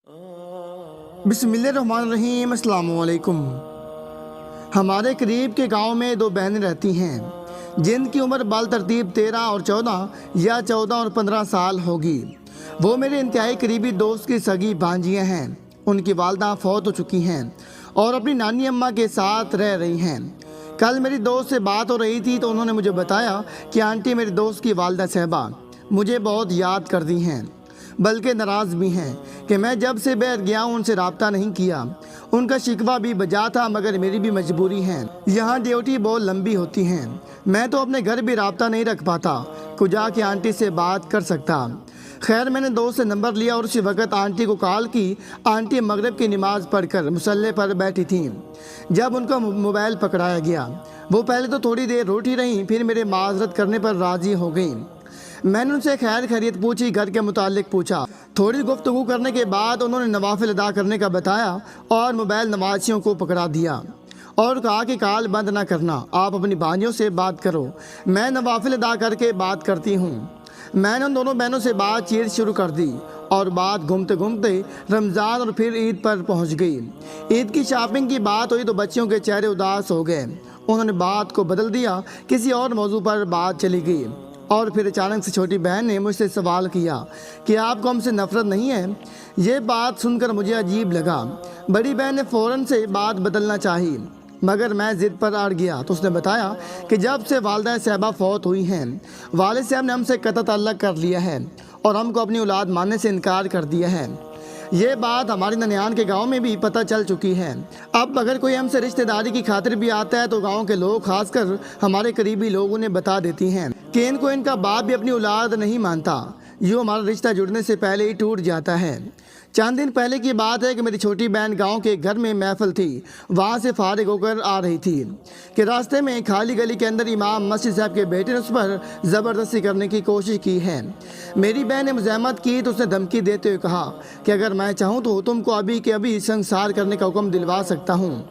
बिस्मिल्लाहिर्रहमानिर्रहीम। अस्सलाम वालेकुम। हमारे करीब के गांव में दो बहनें रहती हैं जिनकी उम्र बाल तरतीब 13 और 14 या 14 और 15 साल होगी। वो मेरे इंतहाई करीबी दोस्त की सगी भांजियाँ हैं। उनकी वालदा फौत हो चुकी हैं और अपनी नानी अम्मा के साथ रह रही हैं। कल मेरी दोस्त से बात हो रही थी तो उन्होंने मुझे बताया कि आंटी मेरी दोस्त की वालदा साहबा मुझे बहुत याद करती हैं, बल्कि नाराज़ भी हैं कि मैं जब से बाहर गया हूँ उनसे रब्ता नहीं किया। उनका शिकवा भी बजा था, मगर मेरी भी मजबूरी है। यहाँ ड्यूटी बहुत लंबी होती हैं, मैं तो अपने घर भी रब्ता नहीं रख पाता को जाके आंटी से बात कर सकता। खैर, मैंने दोस्त से नंबर लिया और उसी वक्त आंटी को कॉल की। आंटी मगरिब की नमाज़ पढ़कर मुसल्ले पर बैठी थीं जब उनका मोबाइल पकड़ाया गया। वो पहले तो थोड़ी देर रोटी रहीं, फिर मेरे माजरत करने पर राज़ी हो गई। मैंने उनसे खैर खैरियत पूछी, घर के मुतालिक पूछा। थोड़ी गुफ्तगू करने के बाद उन्होंने नवाफिल अदा करने का बताया और मोबाइल नवाजियों को पकड़ा दिया और कहा कि कॉल बंद ना करना, आप अपनी भाइयों से बात करो, मैं नवाफिल अदा करके बात करती हूँ। मैंने उन दोनों बहनों से बातचीत शुरू कर दी और बात घूमते घूमते रमज़ान और फिर ईद पर पहुँच गई। ईद की शॉपिंग की बात हुई तो बच्चियों के चेहरे उदास हो गए। उन्होंने बात को बदल दिया, किसी और मौजू पर बात चली गई और फिर अचानक से छोटी बहन ने मुझसे सवाल किया कि आपको हमसे नफ़रत नहीं है। ये बात सुनकर मुझे अजीब लगा। बड़ी बहन ने फ़ौरन से बात बदलना चाही, मगर मैं ज़िद पर अड़ गया तो उसने बताया कि जब से वालदा साहबा फौत हुई हैं, वालिद साहब ने हमसे कतई ताल्लुक़ कर लिया है और हमको अपनी औलाद मानने से इनकार कर दिया है। ये बात हमारे ननियान के गांव में भी पता चल चुकी है। अब अगर कोई हमसे रिश्तेदारी की खातिर भी आता है तो गांव के लोग, खासकर हमारे करीबी लोग, उन्हें बता देती हैं कि इनको इनका बाप भी अपनी औलाद नहीं मानता। यूँ हमारा रिश्ता जुड़ने से पहले ही टूट जाता है। चंद दिन पहले की बात है कि मेरी छोटी बहन गांव के घर में महफिल थी, वहां से फारिग होकर आ रही थी कि रास्ते में खाली गली के अंदर इमाम मस्जिद साहब के बेटे ने उस पर ज़बरदस्ती करने की कोशिश की है। मेरी बहन ने मुज़ाहमत की तो उसने धमकी देते हुए कहा कि अगर मैं चाहूँ तो तुमको अभी के अभी संसार करने का हुक्म दिलवा सकता हूँ।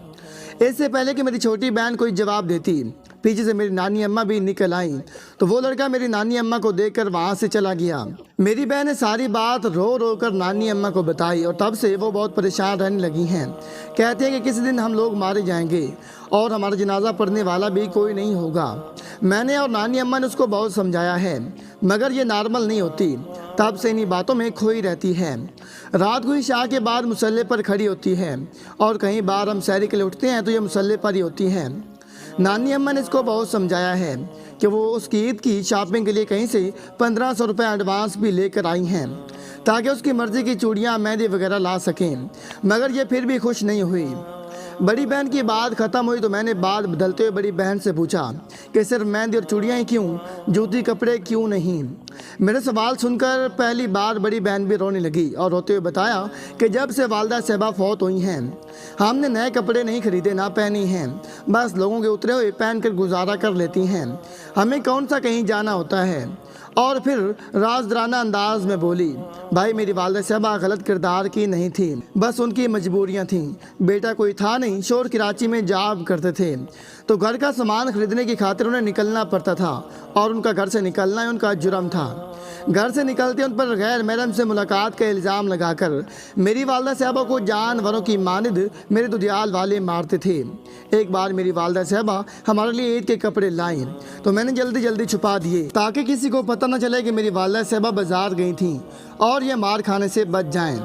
इससे पहले कि मेरी छोटी बहन कोई जवाब देती, पीछे से मेरी नानी अम्मा भी निकल आई तो वो लड़का मेरी नानी अम्मा को देखकर वहाँ से चला गया। मेरी बहन ने सारी बात रो रो कर नानी अम्मा को बताई और तब से वो बहुत परेशान रहने लगी हैं। कहते हैं कि किसी दिन हम लोग मारे जाएंगे और हमारा जनाजा पढ़ने वाला भी कोई नहीं होगा। मैंने और नानी अम्मा ने उसको बहुत समझाया है, मगर ये नॉर्मल नहीं होती। तब से इन्हीं बातों में खोई रहती है। रात को इशा के बाद मुसल्ले पर खड़ी होती है और कई बार हम सैरी के लिए उठते हैं तो ये मुसल्ले पर ही होती है। नानी अम्मा ने इसको बहुत समझाया है कि वो उसकी ईद की शॉपिंग के लिए कहीं से 1500 रुपये एडवांस भी लेकर आई हैं ताकि उसकी मर्ज़ी की चूड़ियाँ, मेहंदी वगैरह ला सकें, मगर ये फिर भी खुश नहीं हुई। बड़ी बहन की बात ख़त्म हुई तो मैंने बात बदलते हुए बड़ी बहन से पूछा कि सिर्फ मेहंदी और चूड़ियाँ ही क्यों, जूती कपड़े क्यों नहीं। मेरे सवाल सुनकर पहली बार बड़ी बहन भी रोने लगी और रोते हुए बताया कि जब से वालदा साहबा फौत हुई हैं हमने नए कपड़े नहीं खरीदे, ना पहने हैं, बस लोगों के उतरे हुए पहन कर गुजारा कर लेती हैं। हमें कौन सा कहीं जाना होता है। और फिर राजदराना अंदाज में बोली, भाई मेरी वालदा साहबा गलत किरदार की नहीं थी, बस उनकी मजबूरियां थीं। बेटा कोई था नहीं, शोर कराची में जॉब करते थे तो घर का सामान खरीदने की खातिर उन्हें निकलना पड़ता था और उनका घर से निकलना ही उनका जुर्म था। घर से निकलते उन पर गैर महरम से मुलाकात का इल्ज़ाम लगाकर मेरी वालदा साहबा को जानवरों की मानिद मेरे दुधियाल वाले मारते थे। एक बार मेरी वालदा साहबा हमारे लिए ईद के कपड़े लाईं तो मैंने जल्दी जल्दी छुपा दिए ताकि किसी को पता न चले कि मेरी वालदा साहबा बाजार गई थीं और ये मार खाने से बच जाएं।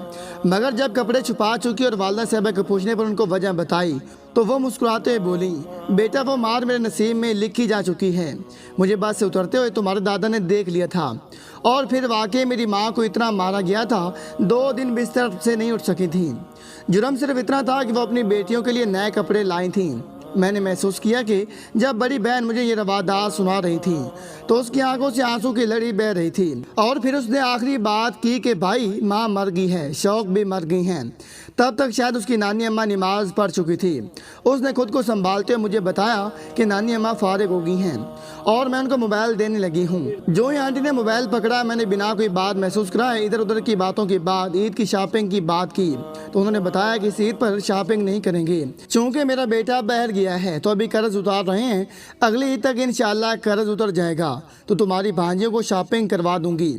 मगर जब कपड़े छुपा चुकी और वालदा साहबा के पूछने पर उनको वजह बताई तो वो मुस्कुराते हुए बोली, बेटा वो मार मेरे नसीब में लिखी जा चुकी है। मुझे बस से उतरते हुए तुम्हारे दादा ने देख लिया था और फिर वाकई मेरी माँ को इतना मारा गया था 2 दिन बिस्तर से नहीं उठ सकी थी। जुर्म सिर्फ इतना था कि वो अपनी बेटियों के लिए नए कपड़े लाई थीं। मैंने महसूस किया कि जब बड़ी बहन मुझे ये रवादात सुना रही थी तो उसकी आंखों से आंसू की लड़ी बह रही थी और फिर उसने आखिरी बात की कि भाई माँ मर गई है, शौक भी मर गई हैं। तब तक शायद उसकी नानी अम्मा नमाज पढ़ चुकी थी। उसने खुद को संभालते हुए मुझे बताया कि नानी अम्मा फारिग हो गई हैं और मैं उनको मोबाइल देने लगी हूँ। जो ही आंटी ने मोबाइल पकड़ा, मैंने बिना कोई बात महसूस कराए इधर उधर की बातों के बाद ईद की शॉपिंग की बात की तो उन्होंने बताया कि इस ईद पर शॉपिंग नहीं करेंगे चूँकि मेरा बेटा बाहर लिया है तो अभी कर्ज उतार रहे हैं, अगले ईद तक इंशाल्लाह कर्ज उतर जाएगा तो तुम्हारी भांजियों को शॉपिंग करवा दूंगी।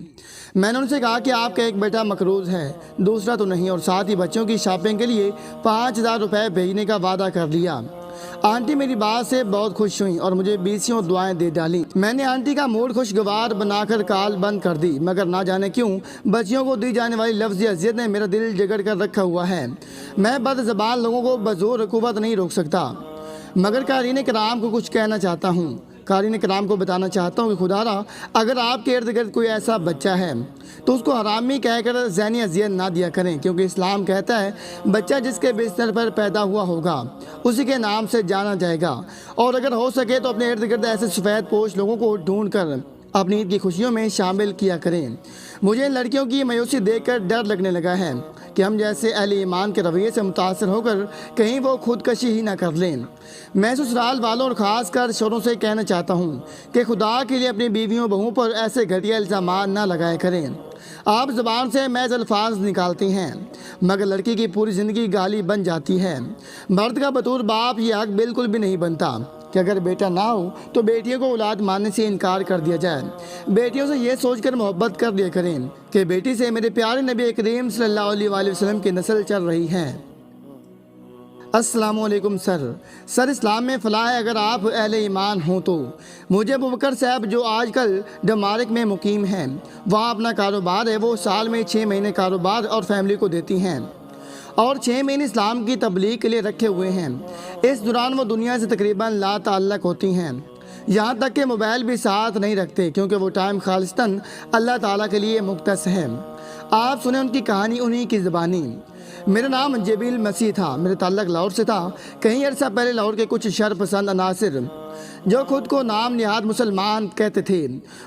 मैंने उनसे कहा कि आपका एक बेटा मकरूज है, दूसरा तो नहीं, और साथ ही बच्चों की शॉपिंग के लिए 5,000 रुपये भेजने का वादा कर लिया। आंटी मेरी बात से बहुत खुश हुई और मुझे बीसियों दुआएं दे डाली। मैंने आंटी का मूड खुशगवार बनाकर कॉल बंद कर दी, मगर ना जाने क्यों बच्चियों को दी जाने वाली लफ्ज़ी अज़ियत ने मेरा दिल जगड़ कर रखा हुआ है। मैं बदज़बान लोगों को बज़ोर कुव्वत नहीं रोक सकता, मगर कारीन कराम को कुछ कहना चाहता हूँ। कारीन कराम को बताना चाहता हूँ कि खुदारा अगर आपके इर्द गिर्द कोई ऐसा बच्चा है तो उसको हरामी कहकर ज़हनी अज़ियत ना दिया करें, क्योंकि इस्लाम कहता है बच्चा जिसके बिस्तर पर पैदा हुआ होगा उसी के नाम से जाना जाएगा। और अगर हो सके तो अपने इर्द गिर्द ऐसे सफ़ेद पोश लोगों को ढूंढ कर अपनी ईद की खुशियों में शामिल किया करें। मुझे लड़कियों की मायूसी देखकर डर लगने लगा है कि हम जैसे अहले ईमान के रवैये से मुतासर होकर कहीं वो खुदकशी ही ना कर लें। मैं ससुराल वालों और ख़ास कर शोरों से कहना चाहता हूँ कि खुदा के लिए अपनी बीवियों बहुओं पर ऐसे घटिया इल्ज़ाम ना लगाया करें। आप ज़बान से महज़ अल्फाज निकालती हैं, मगर लड़की की पूरी ज़िंदगी गाली बन जाती है। मर्द का बतौर बाप ये हक बिल्कुल भी नहीं बनता कि अगर बेटा ना हो तो बेटियों को औलाद मानने से इनकार कर दिया जाए। बेटियों से ये सोचकर मोहब्बत कर दिया करें कि बेटी से मेरे प्यारे नबी करीम सल्लल्लाहु अलैहि वसल्लम की नस्ल चल रही है। अस्सलाम वालेकुम सर, इस्लाम में फ़लाह है अगर आप अहले ईमान हों तो। मुझे अबू बकर साहब जो आजकल डमारिक में मुकीम हैं, वहाँ अपना कारोबार है, वो साल में 6 महीने कारोबार और फैमिली को देती हैं और 6 महीने इस्लाम की तबलीग के लिए रखे हुए हैं। इस दौरान वो दुनिया से तकरीबन ला ताल्लुक़ होती हैं, यहाँ तक कि मोबाइल भी साथ नहीं रखते, क्योंकि वो टाइम खालिस्तन अल्लाह ताला के लिए मुख्तस है। आप सुने उनकी कहानी उन्हीं की ज़बानी। मेरा नाम जबील मसीह था, मेरा ताल्लुक़ लाहौर से था। कहीं अरसा पहले लाहौर के कुछ शर पसंद अनासिर जो खुद को नाम निहाद मुसलमान कहते थे,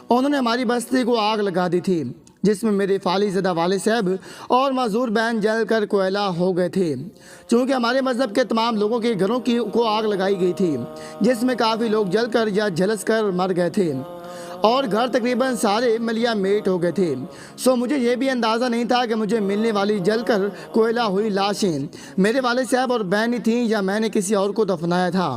उन्होंने हमारी बस्ती को आग लगा दी थी, जिसमें मेरे फालिज़दा वाले साहब और माजूर बहन जल कर कोयला हो गए थे। चूँकि हमारे मज़हब के तमाम लोगों के घरों को आग लगाई गई थी, जिसमें काफ़ी लोग जल कर या झलस कर मर गए थे और घर तकरीबन सारे मलिया मेट हो गए थे। सो मुझे ये भी अंदाज़ा नहीं था कि मुझे मिलने वाली जलकर कोयला हुई लाशें मेरे वाले साहब और बहनी थीं या मैंने किसी और को दफनाया था।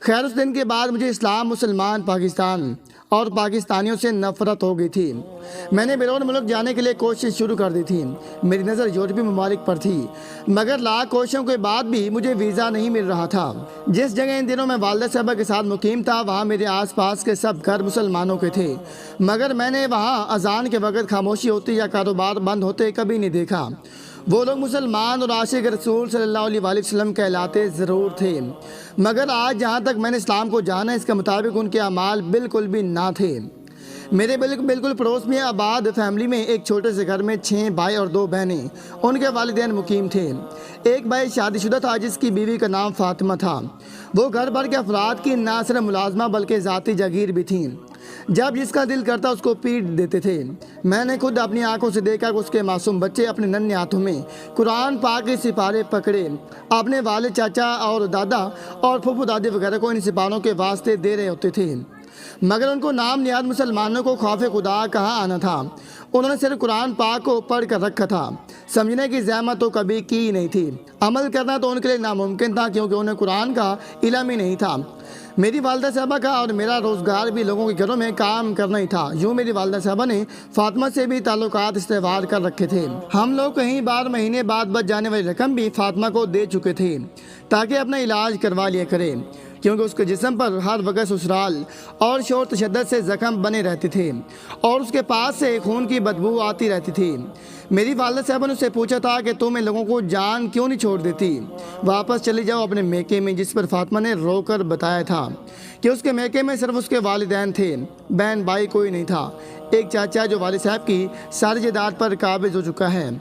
खैर उस दिन के बाद मुझे इस्लाम, मुसलमान, पाकिस्तान और पाकिस्तानियों से नफ़रत हो गई थी। मैंने बैरून मुल्क जाने के लिए कोशिश शुरू कर दी थी। मेरी नज़र यूरोपीय ममालिक पर थी, मगर लाख कोशिशों के बाद भी मुझे वीज़ा नहीं मिल रहा था। जिस जगह इन दिनों मैं वालिदा साहबा के साथ मुकीम था, वहाँ मेरे आसपास के सब घर मुसलमानों के थे, मगर मैंने वहाँ अजान के वक़्त खामोशी होती या कारोबार बंद होते कभी नहीं देखा। वो लोग मुसलमान और आशिक रसूल सल्लल्लाहु अलैहि वसल्लम कहलाते ज़रूर थे, मगर आज जहाँ तक मैंने इस्लाम को जाना, इसके मुताबिक उनके अमाल बिल्कुल भी ना थे। मेरे बिल्कुल पड़ोस में आबाद फैमिली में एक छोटे से घर में 6 भाई और 2 बहनें, उनके वालिदैन मुकीम थे। एक भाई शादीशुदा था जिसकी बीवी का नाम फातिमा था। वो घर भर के अफराद की ना सिर्फ मुलाजमा बल्कि ज़ाती जागीर भी थी। जब जिसका दिल करता उसको पीट देते थे। मैंने खुद अपनी आंखों से देखा कि उसके मासूम बच्चे अपने नन्हे हाथों में कुरान पाक के सिपारे पकड़े अपने वाले चाचा और दादा और फूफू दादी वगैरह को इन सिपारों के वास्ते दे रहे होते थे, मगर उनको नाम निहाद मुसलमानों को खौफ खुदा कहाँ आना था। उन्होंने सिर्फ कुरान पाक को पढ़ कर रखा था, समझने की ज़हमत तो कभी की ही नहीं थी। अमल करना तो उनके लिए नामुमकिन था, क्योंकि उन्हें कुरान का इल्म ही नहीं था। मेरी वालिदा साहबा का और मेरा रोज़गार भी लोगों के घरों में काम करना ही था। यूँ मेरी वालिदा साहबा ने फातिमा से भी ताल्लुकात इस्तेवार कर रखे थे। हम लोग कहीं बार महीने बाद बच जाने वाली रकम भी फातिमा को दे चुके थे ताकि अपना इलाज करवा लिया करें, क्योंकि उसके जिस्म पर हर वक्त ससुराल और शोर तशद्दुद से ज़ख्म बने रहते थे और उसके पास से खून की बदबू आती रहती थी। मेरी वालिदा साहबा ने उससे पूछा था कि तुम इन लोगों को जान क्यों नहीं छोड़ देती, वापस चली जाओ अपने मेके में, जिस पर फातिमा ने रोकर बताया था कि उसके मेके में सिर्फ उसके वालिदैन थे, बहन भाई कोई नहीं था। एक चाचा जो वालिद साहब की सारी जायदाद पर काबिज हो चुका है,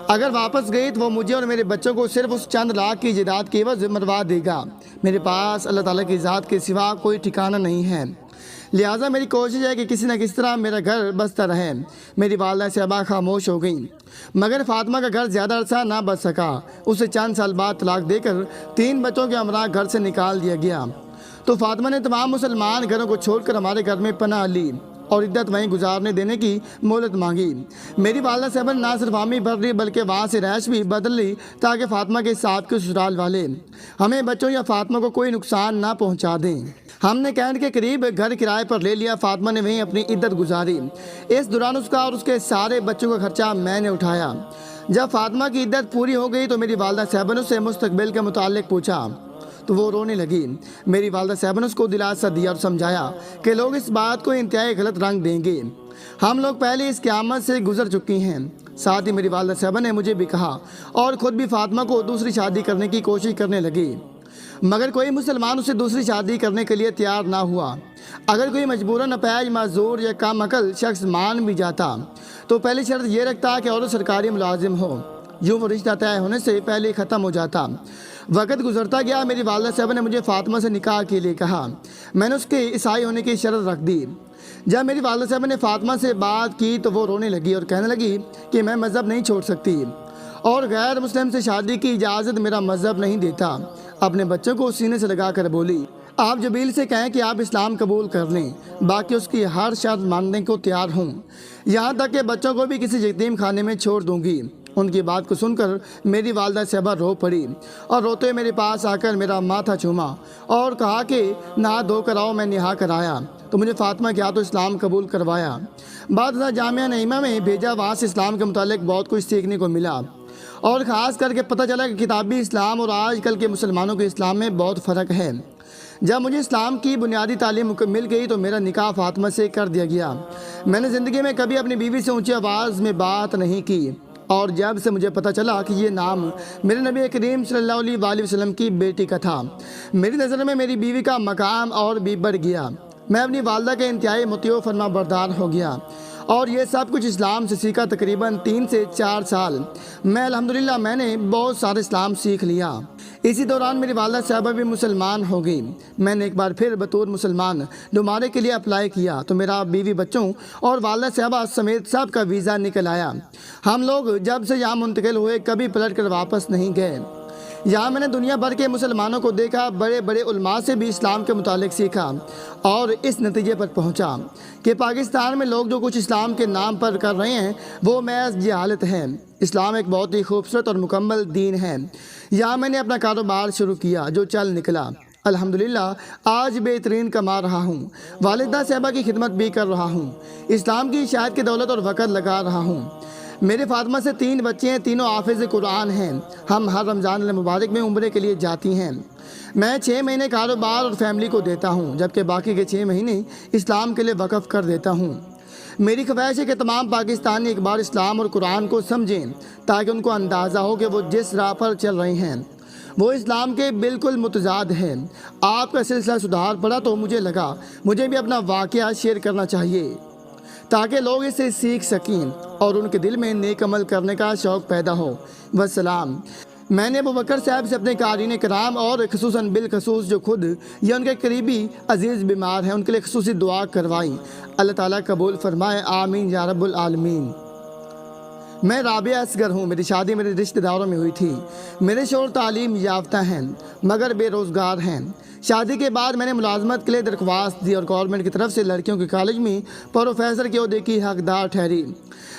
अगर वापस गई तो वो मुझे और मेरे बच्चों को सिर्फ उस चंद लाख की जायदाद की एवज़ मरवा देगा। मेरे पास अल्लाह ताला की ज़ात के सिवा कोई ठिकाना नहीं है, लिहाजा मेरी कोशिश है कि किसी न किसी तरह मेरा घर बसता रहे। मेरी वालिदा साहबा खामोश हो गई, मगर फातिमा का घर ज़्यादा अरसा ना बच सका। उसे चंद साल बाद तलाक देकर 3 बच्चों के हमरा घर से निकाल दिया गया। तो फातिमा ने तमाम मुसलमान घरों को छोड़कर हमारे घर में पनाह ली اور عدت وہیں گزارنے دینے کی مہلت مانگی۔ میری والدہ صاحبہ نے نہ صرف حامی بھر لی بلکہ وہاں سے رہائش بھی بدل لی تاکہ فاطمہ کے صاحب کے سسرال والے ہمیں بچوں یا فاطمہ کو کوئی نقصان نہ پہنچا دیں۔ ہم نے کینٹ کے قریب گھر کرائے پر لے لیا۔ فاطمہ نے وہیں اپنی عدت گزاری۔ اس دوران اس کا اور اس کے سارے بچوں کا خرچہ میں نے اٹھایا۔ جب فاطمہ کی عدت پوری ہو گئی تو میری والدہ صاحبہ نے اس سے مستقبل کے متعلق پوچھا تو وہ رونے لگی۔ میری والدہ صاحبہ نے اس کو دلاسا دیا اور سمجھایا کہ لوگ اس بات کو انتہائی غلط رنگ دیں گے۔ ہم لوگ پہلے اس قیامت سے گزر چکی ہیں۔ ساتھ ہی میری والدہ صاحبہ نے مجھے بھی کہا اور خود بھی فاطمہ کو دوسری شادی کرنے کی کوشش کرنے لگی، مگر کوئی مسلمان اسے دوسری شادی کرنے کے لیے تیار نہ ہوا۔ اگر کوئی مجبوراً ناپید، معذور یا کم عقل شخص مان بھی جاتا تو پہلی شرط یہ رکھتا کہ عورت سرکاری ملازم ہو، یوں وہ رشتہ طے ہونے سے پہلے ختم ہو جاتا۔ وقت گزرتا گیا۔ میری والدہ صاحبہ نے مجھے فاطمہ سے نکاح کے لیے کہا۔ میں نے اس کے عیسائی ہونے کی شرط رکھ دی۔ جب میری والدہ صاحبہ نے فاطمہ سے بات کی تو وہ رونے لگی اور کہنے لگی کہ میں مذہب نہیں چھوڑ سکتی اور غیر مسلم سے شادی کی اجازت میرا مذہب نہیں دیتا۔ اپنے بچوں کو سینے سے لگا کر بولی، آپ جبیل سے کہیں کہ آپ اسلام قبول کر لیں، باقی اس کی ہر شرط ماننے کو تیار ہوں، یہاں تک کہ بچوں کو بھی کسی یتیم خانے میں چھوڑ دوں گی۔ ان کی بات کو سن کر میری والدہ صاحبہ رو پڑی اور روتے ہوئے میرے پاس آ کر میرا ماتھا چوما اور کہا کہ نہا دھو کر آؤ۔ میں نہا کر آیا تو مجھے فاطمہ کے ہاتھوں اسلام قبول کروایا۔ بعد ازاں جامعہ نعیمہ میں بھیجا، وہاں سے اسلام کے متعلق بہت کچھ سیکھنے کو ملا اور خاص کر کے پتہ چلا کہ کتابی اسلام اور آج کل کے مسلمانوں کے اسلام میں بہت فرق ہے۔ جب مجھے اسلام کی بنیادی تعلیم مل گئی تو میرا نکاح فاطمہ سے کر دیا گیا۔ میں نے زندگی میں کبھی اپنی بیوی سے اونچی آواز میں بات نہیں کی اور جب سے مجھے پتہ چلا کہ یہ نام میرے نبی کریم صلی اللہ علیہ وآلہ وسلم کی بیٹی کا تھا، میری نظر میں میری بیوی کا مقام اور بھی بڑھ گیا۔ میں اپنی والدہ کے انتہائی مطیع و فرما بردار ہو گیا اور یہ سب کچھ اسلام سے سیکھا۔ تقریباً 3 سے 4 سال میں الحمدللہ میں نے بہت سارے اسلام سیکھ لیا۔ اسی دوران میری والدہ صاحبہ بھی مسلمان ہو گئی۔ میں نے ایک بار پھر بطور مسلمان نمائندے کے لیے اپلائی کیا تو میرا بیوی، بچوں اور والدہ صاحبہ سمیت سب کا ویزا نکل آیا۔ ہم لوگ جب سے یہاں منتقل ہوئے کبھی پلٹ کر واپس نہیں گئے۔ یہاں میں نے دنیا بھر کے مسلمانوں کو دیکھا، بڑے بڑے علماء سے بھی اسلام کے متعلق سیکھا اور اس نتیجے پر پہنچا کہ پاکستان میں لوگ جو کچھ اسلام کے نام پر کر رہے ہیں وہ محض جہالت ہے۔ اسلام ایک بہت ہی خوبصورت اور مکمل دین ہے۔ یہاں میں نے اپنا کاروبار شروع کیا جو چل نکلا۔ الحمدللہ آج بہترین کما رہا ہوں، والدہ صاحبہ کی خدمت بھی کر رہا ہوں، اسلام کی اشاعت کی دولت اور وقت لگا رہا ہوں۔ میرے فاطمہ سے 3 بچے ہیں، تینوں حافظ قرآن ہیں۔ ہم ہر رمضان المبارک میں عمرے کے لیے جاتی ہیں۔ میں 6 مہینے کاروبار اور فیملی کو دیتا ہوں جبکہ باقی کے 6 مہینے اسلام کے لیے وقف کر دیتا ہوں۔ میری خواہش ہے کہ تمام پاکستانی ایک بار اسلام اور قرآن کو سمجھیں تاکہ ان کو اندازہ ہو کہ وہ جس راہ پر چل رہے ہیں وہ اسلام کے بالکل متضاد ہے۔ آپ کا سلسلہ سدھار پڑا تو مجھے لگا مجھے بھی اپنا واقعہ شیئر کرنا چاہیے تاکہ لوگ اسے سیکھ سکیں اور ان کے دل میں نیک عمل کرنے کا شوق پیدا ہو۔ والسلام۔ میں نے ابوبکر صاحب سے اپنے قارئین کرام اور خصوصاً بالخصوص جو خود یا ان کے قریبی عزیز بیمار ہیں ان کے لیے خصوصی دعا کروائی۔ اللہ تعالیٰ قبول فرمائے، آمین یا رب العالمین۔ میں رابعہ اصغر ہوں۔ میری شادی میرے رشتہ داروں میں ہوئی تھی۔ میرے شوہر تعلیم یافتہ ہیں مگر بے روزگار ہیں۔ شادی کے بعد میں نے ملازمت کے لیے درخواست دی اور گورنمنٹ کی طرف سے لڑکیوں کے کالج میں پروفیسر کے عہدے کی حقدار ٹھہری۔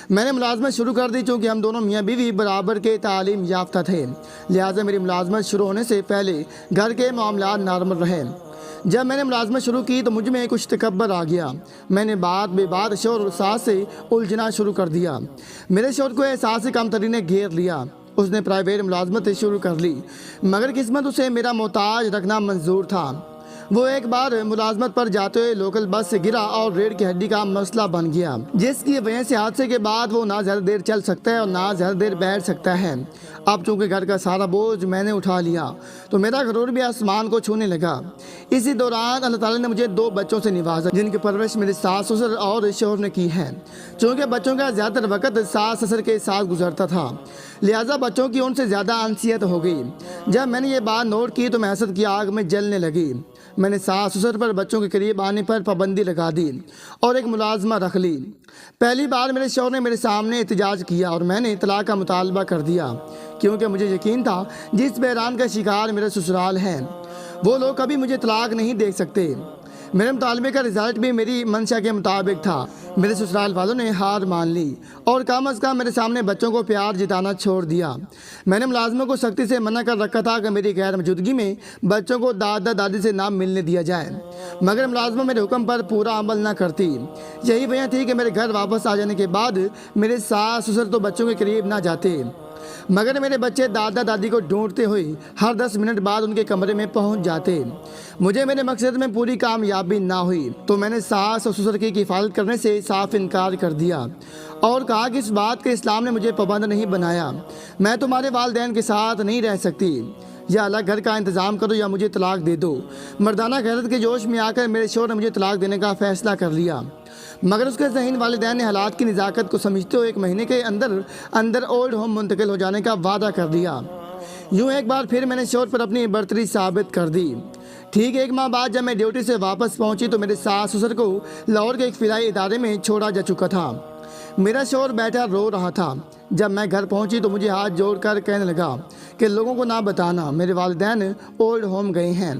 میں نے ملازمت شروع کر دی چونکہ ہم دونوں میاں بیوی برابر کے تعلیم یافتہ تھے، لہٰذا میری ملازمت شروع ہونے سے پہلے گھر کے معاملات نارمل رہے۔ جب میں نے ملازمت شروع کی تو مجھ میں کچھ تکبر آ گیا۔ میں نے بات بے بات شوہر اور ساس سے الجھنا شروع کر دیا۔ میرے شوہر کو احساس کمتری نے گھیر لیا۔ اس نے پرائیویٹ ملازمت شروع کر لی مگر قسمت اسے میرا محتاج رکھنا منظور تھا۔ وہ ایک بار ملازمت پر جاتے ہوئے لوکل بس سے گرا اور ریڑھ کی ہڈی کا مسئلہ بن گیا جس کی وجہ سے حادثے کے بعد وہ نہ زیادہ دیر چل سکتا ہے اور نہ زیادہ دیر بیٹھ سکتا ہے۔ اب چونکہ گھر کا سارا بوجھ میں نے اٹھا لیا تو میرا غرور بھی آسمان کو چھونے لگا۔ اسی دوران اللہ تعالیٰ نے مجھے 2 بچوں سے نوازا جن کی پرورش میرے ساس سسر اور شوہر نے کی ہے۔ چونکہ بچوں کا زیادہ تر وقت ساس سسر کے ساتھ گزرتا تھا لہٰذا بچوں کی ان سے زیادہ انسیت ہو گئی۔ جب میں نے یہ بات نوٹ کی تو میں حسد کی آگ میں جلنے لگی۔ میں نے ساس سسر پر بچوں کے قریب آنے پر پابندی لگا دی اور ایک ملازمہ رکھ لی۔ پہلی بار میرے شوہر نے میرے سامنے احتجاج کیا اور میں نے طلاق کا مطالبہ کر دیا کیونکہ مجھے یقین تھا جس بحران کا شکار میرا سسرال ہے وہ لوگ کبھی مجھے طلاق نہیں دے سکتے۔ میرے مطالبے کا رزلٹ بھی میری منشا کے مطابق تھا۔ میرے سسرال والوں نے ہار مان لی اور کم از کم میرے سامنے بچوں کو پیار جتانا چھوڑ دیا۔ میں نے ملازموں کو سختی سے منع کر رکھا تھا کہ میری غیر موجودگی میں بچوں کو دادا دادی سے نہ ملنے دیا جائے، مگر ملازمہ میرے حکم پر پورا عمل نہ کرتی۔ یہی وجہ تھی کہ میرے گھر واپس آ جانے کے بعد میرے ساس سسر تو بچوں کے قریب نہ جاتے، مگر میرے بچے دادا دادی کو ڈھونڈتے ہوئے ہر 10 منٹ بعد ان کے کمرے میں پہنچ جاتے۔ مجھے میرے مقصد میں پوری کامیابی نہ ہوئی تو میں نے ساس اور سسر کی حفاظت کرنے سے صاف انکار کر دیا اور کہا کہ اس بات کے اسلام نے مجھے پابند نہیں بنایا، میں تمہارے والدین کے ساتھ نہیں رہ سکتی، یا الگ گھر کا انتظام کرو یا مجھے طلاق دے دو۔ مردانہ غیرت کے جوش میں آ کر میرے شوہر نے مجھے طلاق دینے کا فیصلہ کر لیا، مگر اس کے ذہین والدین نے حالات کی نزاکت کو سمجھتے ہوئے 1 مہینے کے اندر اولڈ ہوم منتقل ہو جانے کا وعدہ کر دیا۔ یوں ایک بار پھر میں نے شوہر پر اپنی برتری ثابت کر دی۔ ٹھیک 1 ماہ بعد جب میں ڈیوٹی سے واپس پہنچی تو میرے ساس سسر کو لاہور کے ایک فضائی ادارے میں چھوڑا جا چکا تھا۔ میرا شوہر بیٹھا رو رہا تھا۔ جب میں گھر پہنچی تو مجھے ہاتھ جوڑ کر کہنے لگا کہ لوگوں کو نہ بتانا، میرے والدین اولڈ ہوم گئے ہیں،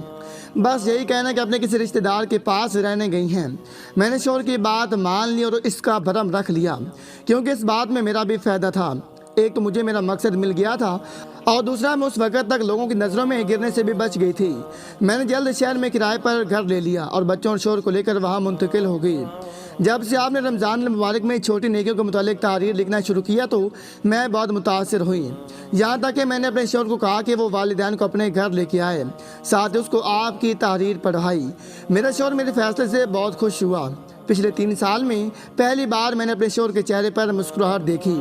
بس یہی کہنا کہ اپنے کسی رشتہ دار کے پاس رہنے گئی ہیں۔ میں نے شوہر کی بات مان لی اور اس کا بھرم رکھ لیا، کیونکہ اس بات میں میرا بھی فائدہ تھا۔ ایک تو مجھے میرا مقصد مل گیا تھا اور دوسرا میں اس وقت تک لوگوں کی نظروں میں گرنے سے بھی بچ گئی تھی۔ میں نے جلد شہر میں کرائے پر گھر لے لیا اور بچوں اور شوہر کو لے کر وہاں منتقل ہو گئی۔ جب سے آپ نے رمضان المبارک میں چھوٹی نیکیوں کے متعلق تحریر لکھنا شروع کیا تو میں بہت متاثر ہوئی، یہاں تک کہ میں نے اپنے شوہر کو کہا کہ وہ والدین کو اپنے گھر لے کے آئے، ساتھ ہی اس کو آپ کی تحریر پڑھائی۔ میرا شوہر میرے فیصلے سے بہت خوش ہوا۔ پچھلے 3 سال میں پہلی بار میں نے اپنے شوہر کے چہرے پر مسکراہٹ دیکھی۔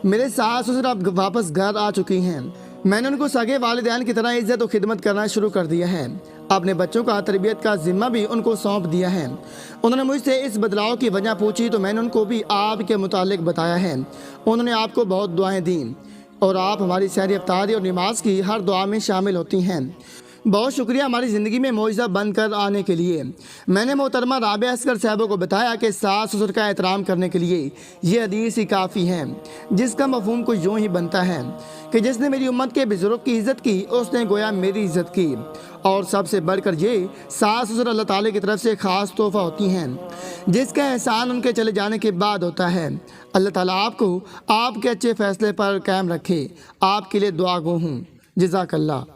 میرے ساس سسر اب واپس گھر آ چکی ہیں۔ میں نے ان کو سگے والدین کی طرح عزت و خدمت کرنا شروع کر دیا ہے۔ اپنے بچوں کا تربیت کا ذمہ بھی ان کو سونپ دیا ہے۔ انہوں نے مجھ سے اس بدلاؤ کی وجہ پوچھی تو میں نے ان کو بھی آپ کے متعلق بتایا ہے۔ انہوں نے آپ کو بہت دعائیں دیں اور آپ ہماری سحری افطاری اور نماز کی ہر دعا میں شامل ہوتی ہیں۔ بہت شکریہ ہماری زندگی میں معجزہ بن کر آنے کے لیے۔ میں نے محترمہ رابعہ اصغر صاحبہ کو بتایا کہ ساس سسر کا احترام کرنے کے لیے یہ حدیث ہی کافی ہے، جس کا مفہوم کچھ یوں ہی بنتا ہے کہ جس نے میری امت کے بزرگ کی عزت کی اس نے گویا میری عزت کی، اور سب سے بڑھ کر یہ ساس سسر اللہ تعالیٰ کی طرف سے خاص تحفہ ہوتی ہیں جس کا احسان ان کے چلے جانے کے بعد ہوتا ہے۔ اللہ تعالیٰ آپ کو آپ کے اچھے فیصلے پر قائم رکھے۔ آپ کے لیے دعا گو ہوں۔ جزاک اللہ۔